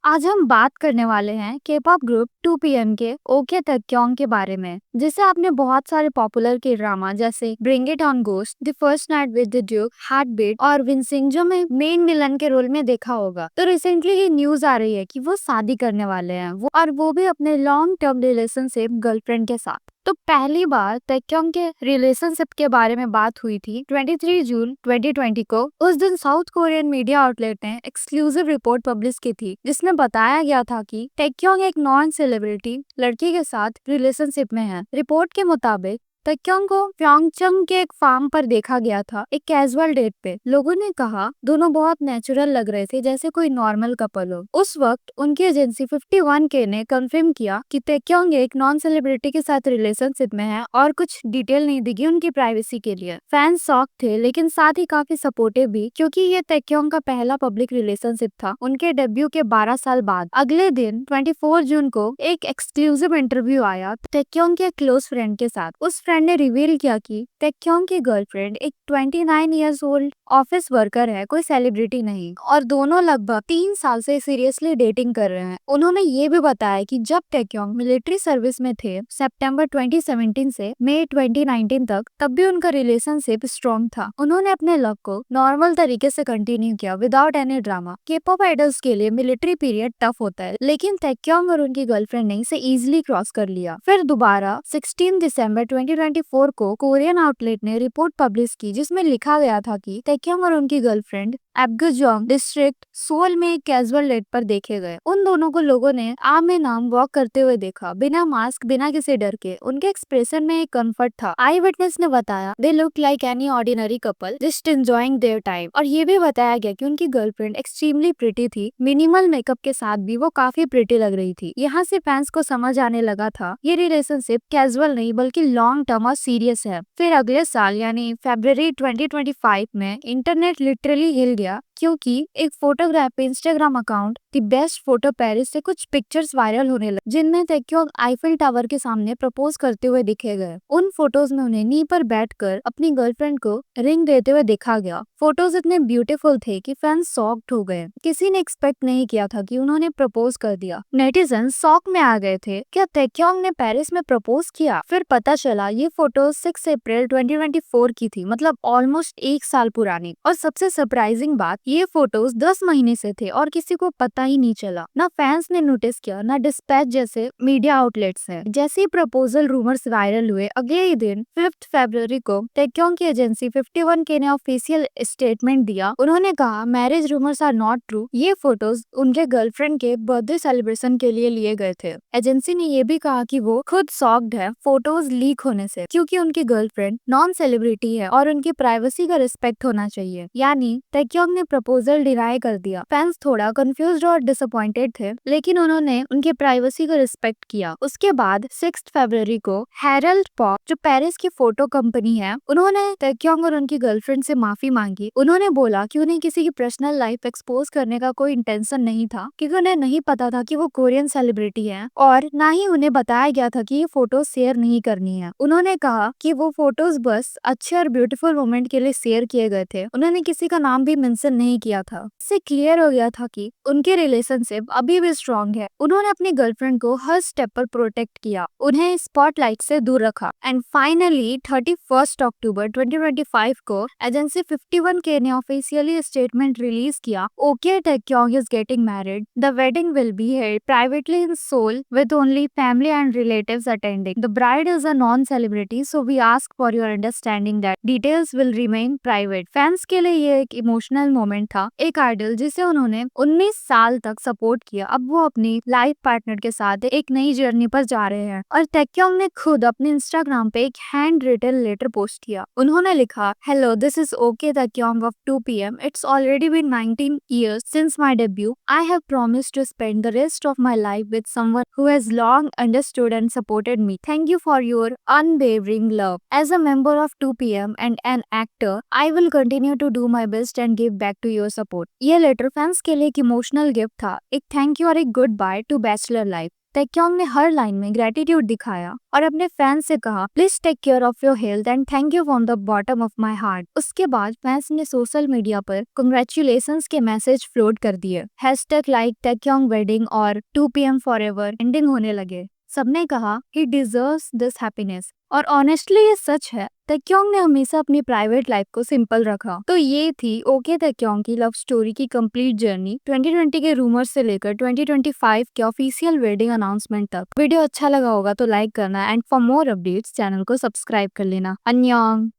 आज हम बात करने वाले हैं के-पॉप ग्रुप 2PM के ओके ताक्योंग के बारे में, जिसे आपने बहुत सारे पॉपुलर के ड्रामा जैसे bring it on ghost, the first night with the duke, heart beat और विंसिंजो में मेन विलन के रोल में देखा होगा। तो रिसेंटली ये न्यूज आ रही है कि वो शादी करने वाले हैं, वो भी अपने लॉन्ग टर्म रिलेशनशिप गर्लफ्रेंड के साथ। तो पहली बार ताक्योंग के रिलेशनशिप के बारे में बात हुई थी 23 जून 2020 को। उस दिन साउथ कोरियन मीडिया आउटलेट ने एक्सक्लूसिव रिपोर्ट पब्लिश की थी, जिसमें बताया गया था कि ताक्योंग एक नॉन सेलिब्रिटी लड़की के साथ रिलेशनशिप में है। रिपोर्ट के मुताबिक ताक्योंग को प्योंगचंग के एक फार्म पर देखा गया था, एक कैजुअल डेट पे। लोगों ने कहा दोनों बहुत नेचुरल लग रहे थे, जैसे कोई नॉर्मल कपल हो। उस वक्त उनकी एजेंसी 51K ने कंफर्म किया कि ताक्योंग एक नॉन सेलिब्रिटी के साथ रिलेशनशिप में है और कुछ डिटेल नहीं दी उनकी प्राइवेसी के लिए। फैंस शॉक थे, लेकिन साथ ही काफी सपोर्टिव भी, क्योंकि ये ताक्योंग का पहला पब्लिक रिलेशनशिप था उनके डेब्यू के 12 साल बाद। अगले दिन 24 जून को एक एक्सक्लूसिव इंटरव्यू आया ताक्योंग के क्लोज फ्रेंड के साथ। उस फ्रेंड ने रिवील किया कि ताक्योंग की गर्लफ्रेंड एक 29 इयर्स ओल्ड ऑफिस वर्कर है, कोई सेलिब्रिटी नहीं, और दोनों लगभग 3 साल से सीरियसली डेटिंग कर रहे हैं। उन्होंने ये भी बताया कि जब ताक्योंग मिलिट्री सर्विस में थे सितंबर 2017 से मई 2019 तक, तब भी उनका रिलेशनशिप स्ट्रॉन्ग था। उन्होंने अपने लव को नॉर्मल तरीके से कंटिन्यू किया without any drama. K pop idols के लिए मिलिट्री पीरियड टफ होता है, लेकिन ताक्योंग और उनकी गर्लफ्रेंड ने इसे इजीली क्रॉस कर लिया। फिर दोबारा 16 दिसंबर 2024 को कोरियन आउटलेट ने रिपोर्ट पब्लिश की, जिसमें लिखा गया था कि ताक्योंग और उनकी गर्लफ्रेंड एब्गजोंग डिस्ट्रिक्ट सोल में एक कैजुअल डेट पर देखे गए। उन दोनों को लोगों ने आम में नाम वॉक करते हुए देखा, बिना मास्क, बिना किसी डर के। उनके एक्सप्रेशन में एक कंफर्ट था। आई विटनेस ने बताया they look like any ordinary couple just enjoying their time. और ये भी बताया गया कि उनकी गर्लफ्रेंड एक्सट्रीमली प्रिटी थी, मिनिमल मेकअप के साथ भी वो काफी प्रिटी लग रही थी। यहाँ से फैंस को समझ आने लगा था ये रिलेशनशिप कैजुअल नहीं बल्कि लॉन्ग टर्म और सीरियस है। फिर अगले साल यानी फरवरी 2025 में इंटरनेट लिटरली हिल गया, क्योंकि एक photograph Instagram account the best photo Paris से कुछ पिक्चर्स वायरल होने लगे, जिनमें ताक्योंग आईफिल टावर के सामने प्रपोज करते हुए दिखे गए। उन फोटोज में उन्हें नी पर बैठकर अपनी गर्लफ्रेंड को रिंग देते हुए देखा गया। फोटोज इतने ब्यूटीफुल थे कि फैंस शॉक्ड हो गए। किसी ने एक्सपेक्ट नहीं किया था कि उन्होंने प्रपोज कर दिया। नेटिजन शॉक में आ गए थे, क्या ताक्योंग ने पेरिस में प्रपोज किया? फिर पता चला ये फोटो 6 अप्रैल 2024 की थी, मतलब ऑलमोस्ट 1 साल पुरानी। और सबसे सरप्राइजिंग बात, ये फोटोज 10 महीने से थे और किसी को पता ही नहीं चला। ना फैंस ने नोटिस किया, ना डिस्पैच जैसे मीडिया आउटलेट्स हैं। जैसे ही प्रपोजल रूमर्स वायरल हुए, अगले ही दिन 5 फरवरी को ताक्योंग की एजेंसी 51K ने ऑफिशियल स्टेटमेंट दिया। उन्होंने कहा marriage rumours are not true, ये फोटोज उनके गर्लफ्रेंड के बर्थडे सेलिब्रेशन के लिए गए थे। एजेंसी ने ये भी कहा कि वो खुद शॉक्ड है फोटोज लीक होने से, क्योंकि उनकी गर्लफ्रेंड नॉन सेलिब्रिटी है और उनकी प्राइवेसी का रिस्पेक्ट होना चाहिए। यानी ताक्योंग ने प्रपोजल डिनाई कर दिया। फैंस थोड़ा कंफ्यूज्ड और डिसअपॉइंटेड थे, लेकिन उन्होंने उनकी प्राइवेसी को रिस्पेक्ट किया। उसके बाद 6 फरवरी को हेरल्ड पॉप, जो पेरिस की फोटो कंपनी है, उन्होंने ताक्योंग और उनकी गर्लफ्रेंड से माफी मांगी। उन्होंने बोला कि उन्हें किसी की पर्सनल लाइफ एक्सपोज करने का कोई इंटेंशन नहीं था, क्योंकि उन्हें नहीं पता था कि वो कोरियन सेलिब्रिटी है, और ना ही उन्हें बताया गया था कि ये फोटो शेयर नहीं करनी है। उन्होंने कहा कि वो फोटोज बस अच्छे और ब्यूटीफुल मोमेंट के लिए शेयर किए गए थे। उन्होंने किसी का नाम भी मेंशन नहीं किया था। इससे क्लियर हो गया था कि उनके रिलेशनशिप अभी भी स्ट्रॉन्ग है। उन्होंने अपनी गर्लफ्रेंड को हर स्टेप पर प्रोटेक्ट किया, उन्हें स्पॉटलाइट से दूर रखा। एंड फाइनली 31 अक्टूबर 2025 को एजेंसी 51K ने ऑफिशियली स्टेटमेंट रिलीज किया, Ok Taecyeon is getting married, the wedding will be held privately in Seoul with only family and relatives attending. The bride is a non-celebrity, so we ask for your understanding that details will remain private. Fans के लिए ये एक emotional moment था। एक idol जिसे उन्होंने 19 साल तक सपोर्ट किया, अब वो अपनी लाइफ पार्टनर के साथ एक नई जर्नी पर जा रहे हैं। और ताक्योंग ने खुद अपने इंस्टाग्राम पे एक हैंड रिटन लेटर पोस्ट किया। उन्होंने लिखा, hello, this is Ok Taecyeon of 2PM. It's already been 19 years since my debut. I have promised to spend the rest of my life with someone who has long understood and supported me. Thank you for your unwavering love. As a member of 2PM and an actor, I will continue to do my best and give back to your support. ये letter fans के लिए एक emotional gift था, एक thank you और एक goodbye to bachelor life. Taecyeon ने हर लाइन में ग्रेटिट्यूड दिखाया और अपने फैंस से कहा, please take care of your health and thank you from the bottom of my heart. उसके बाद फैंस ने सोशल मीडिया पर कंग्रेचुलेशंस के मैसेज फ्लोट कर दिए। हैशटैग लाइक ताecyeong वेडिंग और 2 PM फॉरएवर एंडिंग होने लगे। सबने कहा ही डिजर्व्स दिस हैप्पीनेस। और ऑनेस्टली ये सच है, ताecyeong ने हमेशा अपनी प्राइवेट लाइफ को सिंपल रखा। तो ये थी ओके ताecyeong की लव स्टोरी की कंप्लीट जर्नी 2020 के रूमर्स से लेकर 2025 के ऑफिशियल वेडिंग अनाउंसमेंट तक। वीडियो अच्छा लगा होगा तो लाइक करना and for more updates channel को सब्सक्राइब कर लेना। अन्यंग।